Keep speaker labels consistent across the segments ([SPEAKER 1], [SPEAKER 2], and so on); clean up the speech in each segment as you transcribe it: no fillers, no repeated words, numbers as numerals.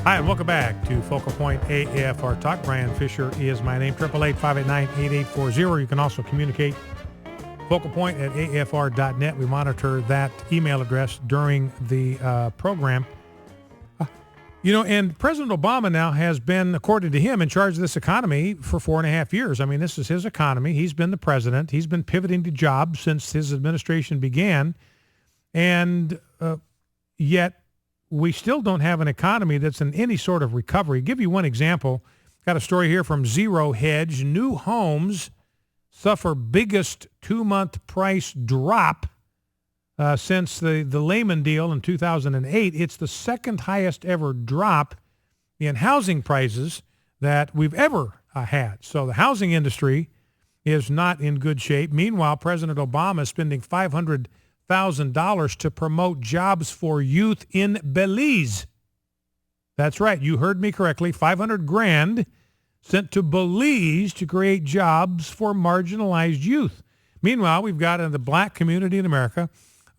[SPEAKER 1] Hi, and welcome back to Focal Point AFR Talk. Brian Fisher is my name, 888-589-8840. You can also communicate Focal Point at afr.net. We monitor that email address during the program. And President Obama now has been, according to him, in charge of this economy for 4.5 years. I mean, this is his economy. He's been the president. He's been pivoting to jobs since his administration began. And yet we still don't have an economy that's in any sort of recovery. I'll give you one example. Got a story here from Zero Hedge. New homes suffer biggest 2-month price drop since the Lehman deal in 2008. It's the second highest ever drop in housing prices that we've ever had. So the housing industry is not in good shape. Meanwhile, President Obama is spending $500,000 to promote jobs for youth in Belize. That's right. You heard me correctly. $500,000 sent to Belize to create jobs for marginalized youth. Meanwhile, we've got in the black community in America,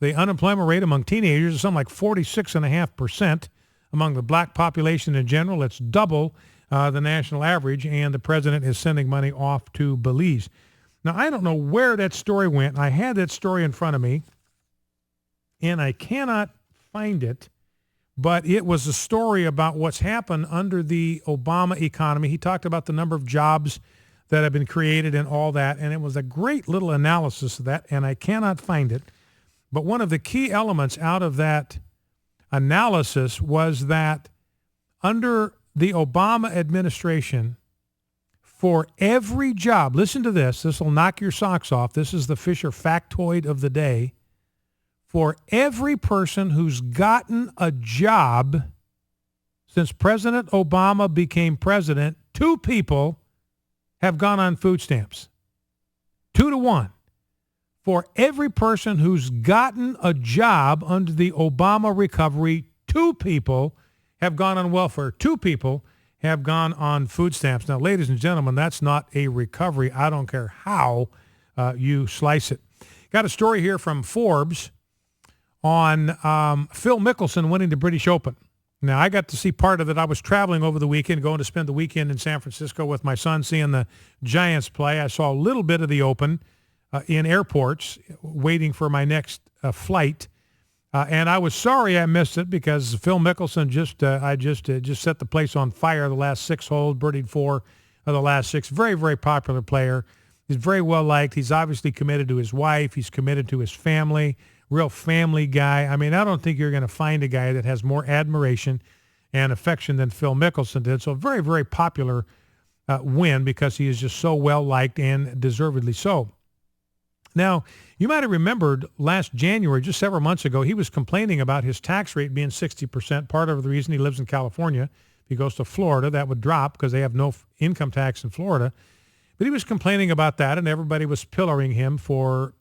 [SPEAKER 1] the unemployment rate among teenagers is something like 46.5%. Among the black population in general, it's double the national average, and the president is sending money off to Belize. Now, I don't know where that story went. I had that story in front of me, and I cannot find it, but it was a story about what's happened under the Obama economy. He talked about the number of jobs that have been created and all that, and it was a great little analysis of that, and I cannot find it. But one of the key elements out of that analysis was that under the Obama administration, for every job, listen to this, this will knock your socks off. This is the Fisher factoid of the day. For every person who's gotten a job since President Obama became president, 2 people have gone on food stamps. 2 to 1. For every person who's gotten a job under the Obama recovery, 2 people have gone on welfare. 2 people have gone on food stamps. Now, ladies and gentlemen, that's not a recovery. I don't care how you slice it. Got a story here from Forbes on Phil Mickelson winning the British Open. Now, I got to see part of it. I was traveling over the weekend, going to spend the weekend in San Francisco with my son, seeing the Giants play. I saw a little bit of the Open in airports, waiting for my next flight. And I was sorry I missed it because Phil Mickelson just set the place on fire the last 6 holes, birdied 4 of the last 6. Very, very popular player. He's very well liked. He's obviously committed to his wife. He's committed to his family. Real family guy. I mean, I don't think you're going to find a guy that has more admiration and affection than Phil Mickelson did. So very, very popular win because he is just so well liked and deservedly so. Now, you might have remembered last January, just several months ago, he was complaining about his tax rate being 60%. Part of the reason he lives in California, if he goes to Florida, that would drop because they have no income tax in Florida. But he was complaining about that, and everybody was pillorying him for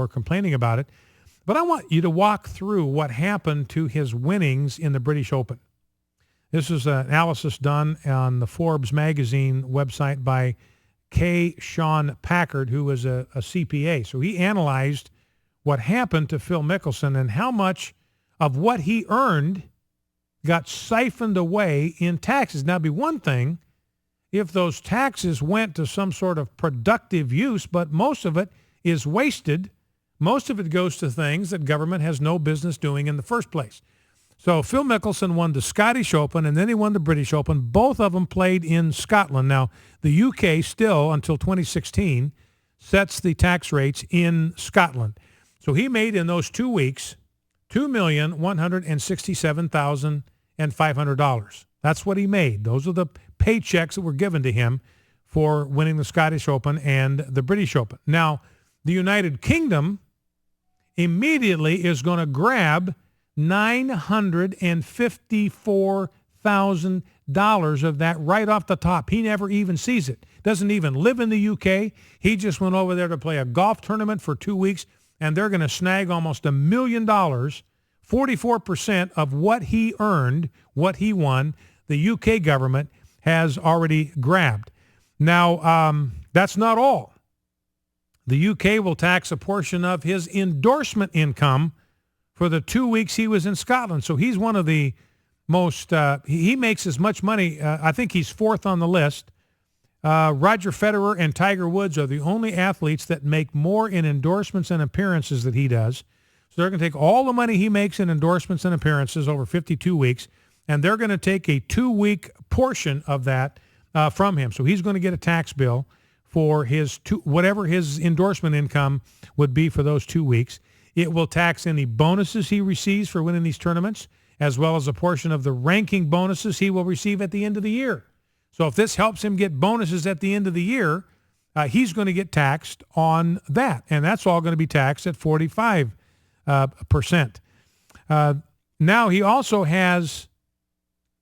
[SPEAKER 1] complaining about it. But I want you to walk through what happened to his winnings in the British Open. This is an analysis done on the Forbes magazine website by K. Sean Packard, who was a CPA. So he analyzed what happened to Phil Mickelson and how much of what he earned got siphoned away in taxes. Now, it'd be one thing if those taxes went to some sort of productive use, but most of it is wasted. Most of it goes to things that government has no business doing in the first place. So Phil Mickelson won the Scottish Open, and then he won the British Open. Both of them played in Scotland. Now, the UK still, until 2016, sets the tax rates in Scotland. So he made in those 2 weeks $2,167,500. That's what he made. Those are the paychecks that were given to him for winning the Scottish Open and the British Open. Now, the United Kingdom immediately is going to grab $954,000 of that right off the top. He never even sees it. Doesn't even live in the UK. He just went over there to play a golf tournament for 2 weeks, and they're going to snag almost $1 million, 44% of what he earned, what he won, the UK government has already grabbed. Now, that's not all. The UK will tax a portion of his endorsement income for the 2 weeks he was in Scotland. So he's one of the he makes as much money. I think he's fourth on the list. Roger Federer and Tiger Woods are the only athletes that make more in endorsements and appearances than he does. So they're going to take all the money he makes in endorsements and appearances over 52 weeks, and they're going to take a 2-week portion of that from him. So he's going to get a tax bill for whatever his endorsement income would be for those 2 weeks. It will tax any bonuses he receives for winning these tournaments, as well as a portion of the ranking bonuses he will receive at the end of the year. So if this helps him get bonuses at the end of the year, he's going to get taxed on that. And that's all going to be taxed at 45%. Now he also has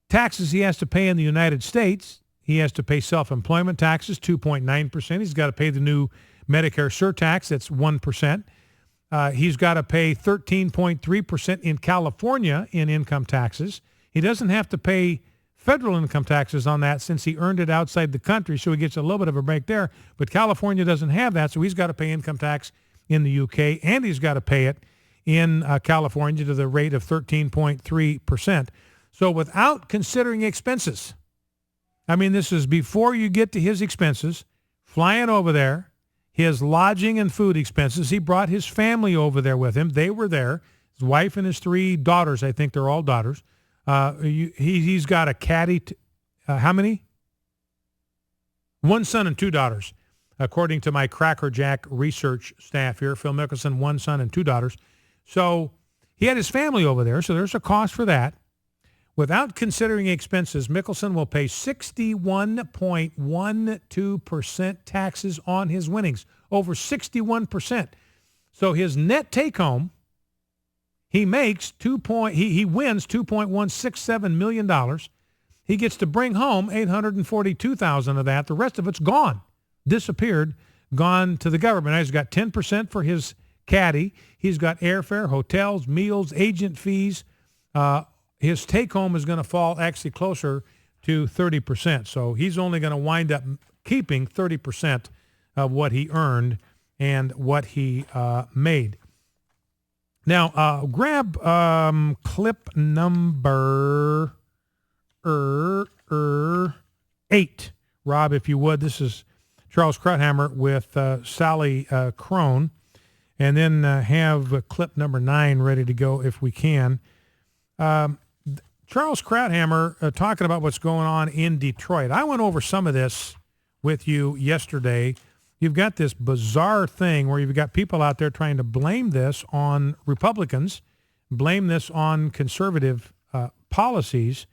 [SPEAKER 1] taxes he has to pay in the United States. He has to pay self-employment taxes, 2.9%. He's got to pay the new Medicare surtax, that's 1%. He's got to pay 13.3% in California in income taxes. He doesn't have to pay federal income taxes on that since he earned it outside the country, so he gets a little bit of a break there. But California doesn't have that, so he's got to pay income tax in the UK, and he's got to pay it in California to the rate of 13.3%. So without considering expenses, I mean, this is before you get to his expenses, flying over there, his lodging and food expenses. He brought his family over there with him. They were there, his wife and his 3 daughters. I think they're all daughters. He's got a caddy. How many? 1 son and 2 daughters, according to my Cracker Jack research staff here. Phil Mickelson, 1 son and 2 daughters. So he had his family over there, so there's a cost for that. Without considering expenses, Mickelson will pay 61.12% taxes on his winnings, over 61%. So his net take-home, he makes he wins $2.167 million. He gets to bring home $842,000 of that. The rest of it's gone, disappeared, gone to the government. Now he's got 10% for his caddy. He's got airfare, hotels, meals, agent fees. His take-home is going to fall actually closer to 30%. So he's only going to wind up keeping 30% of what he earned and what he made. Now, grab clip number 8, Rob, if you would. This is Charles Krauthammer with Sally Crone. And then have clip number 9 ready to go if we can. Charles Krauthammer talking about what's going on in Detroit. I went over some of this with you yesterday. You've got this bizarre thing where you've got people out there trying to blame this on Republicans, blame this on conservative policies.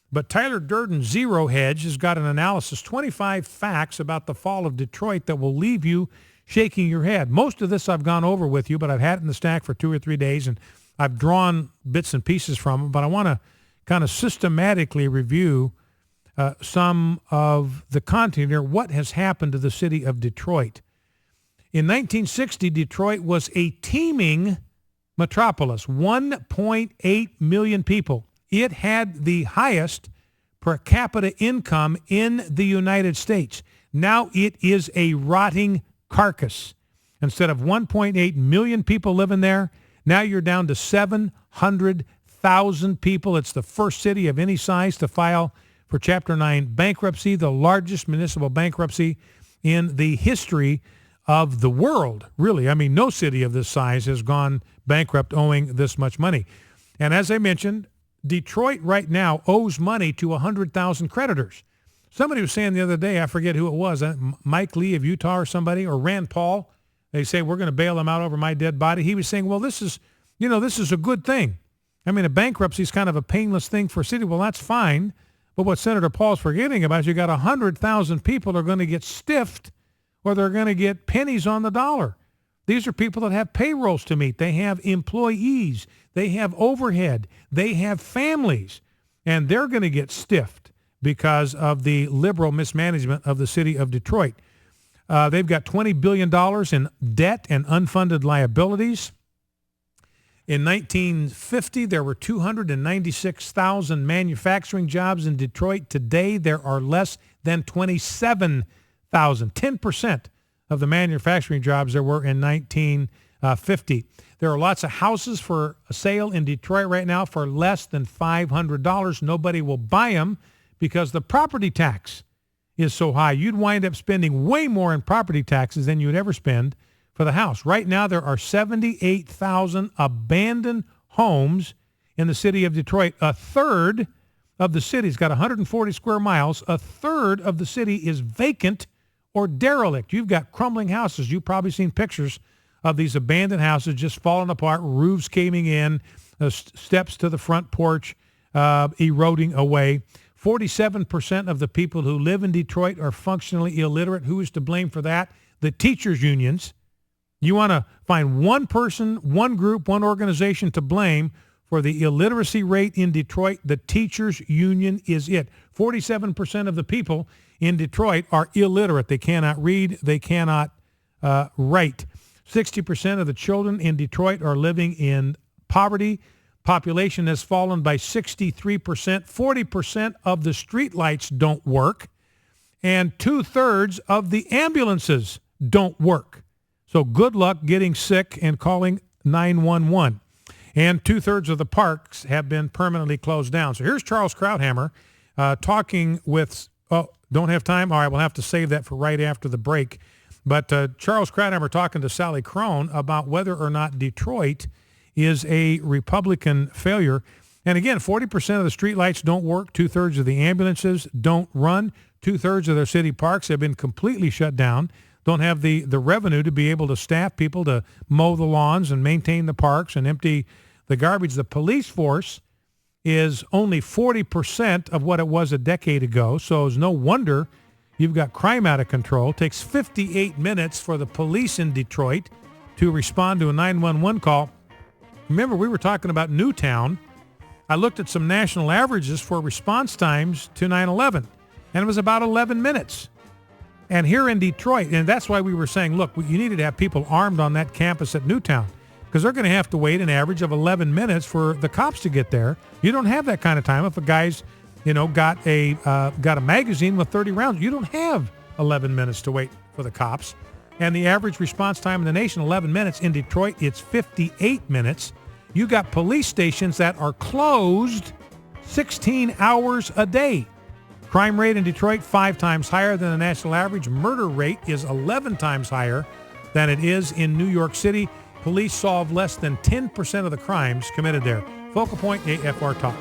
[SPEAKER 1] But Tyler Durden, Zero Hedge, has got an analysis, 25 facts about the fall of Detroit that will leave you shaking your head. Most of this I've gone over with you, but I've had it in the stack for 2 or 3 days, and I've drawn bits and pieces from them. But I want to kind of systematically review some of the content here, what has happened to the city of Detroit. In 1960, Detroit was a teeming metropolis, 1.8 million people. It had the highest per capita income in the United States. Now it is a rotting carcass. Instead of 1.8 million people living there, now you're down to 700,000 people. It's the first city of any size to file for Chapter 9 bankruptcy, the largest municipal bankruptcy in the history of the world, really. I mean, no city of this size has gone bankrupt owing this much money. And as I mentioned, Detroit right now owes money to 100,000 creditors. Somebody was saying the other day, I forget who it was, Mike Lee of Utah or somebody, or Rand Paul, they say, we're going to bail them out over my dead body. He was saying, well, this is a good thing. I mean, a bankruptcy is kind of a painless thing for a city. Well, that's fine. But what Senator Paul's forgetting about is you got 100,000 people are going to get stiffed or they're going to get pennies on the dollar. These are people that have payrolls to meet. They have employees. They have overhead. They have families. And they're going to get stiffed because of the liberal mismanagement of the city of Detroit. They've got $20 billion in debt and unfunded liabilities. In 1950, there were 296,000 manufacturing jobs in Detroit. Today, there are less than 27,000, 10% of the manufacturing jobs there were in $50. There are lots of houses for sale in Detroit right now for less than $500. Nobody will buy them because the property tax is so high. You'd wind up spending way more in property taxes than you'd ever spend for the house. Right now, there are 78,000 abandoned homes in the city of Detroit. A third of the city's got 140 square miles. A third of the city is vacant or derelict. You've got crumbling houses. You've probably seen pictures of these abandoned houses just falling apart, roofs caving in, steps to the front porch eroding away. 47% of the people who live in Detroit are functionally illiterate. Who is to blame for that? The teachers' unions. You want to find one person, one group, one organization to blame for the illiteracy rate in Detroit. The teachers' union is it. 47% of the people in Detroit are illiterate. They cannot read. They cannot write. 60% of the children in Detroit are living in poverty. Population has fallen by 63%. 40% of the streetlights don't work. And 2/3 of the ambulances don't work. So good luck getting sick and calling 911. And 2/3 of the parks have been permanently closed down. So here's Charles Krauthammer talking with, don't have time? All right, we'll have to save that for right after the break. But Charles Krauthammer talking to Sally Crone about whether or not Detroit is a Republican failure. And again, 40% of the streetlights don't work. 2/3 of the ambulances don't run. 2/3 of their city parks have been completely shut down. Don't have the revenue to be able to staff people to mow the lawns and maintain the parks and empty the garbage. The police force is only 40% of what it was a decade ago. So it's no wonder you've got crime out of control. It takes 58 minutes for the police in Detroit to respond to a 911 call. Remember, we were talking about Newtown. I looked at some national averages for response times to 9/11, and it was about 11 minutes. And here in Detroit, and that's why we were saying, look, you needed to have people armed on that campus at Newtown because they're going to have to wait an average of 11 minutes for the cops to get there. You don't have that kind of time if a guy's got a magazine with 30 rounds. You don't have 11 minutes to wait for the cops. And the average response time in the nation, 11 minutes. In Detroit, it's 58 minutes. You got police stations that are closed 16 hours a day. Crime rate in Detroit, 5 times higher than the national average. Murder rate is 11 times higher than it is in New York City. Police solve less than 10% of the crimes committed there. Focal Point, AFR Talk.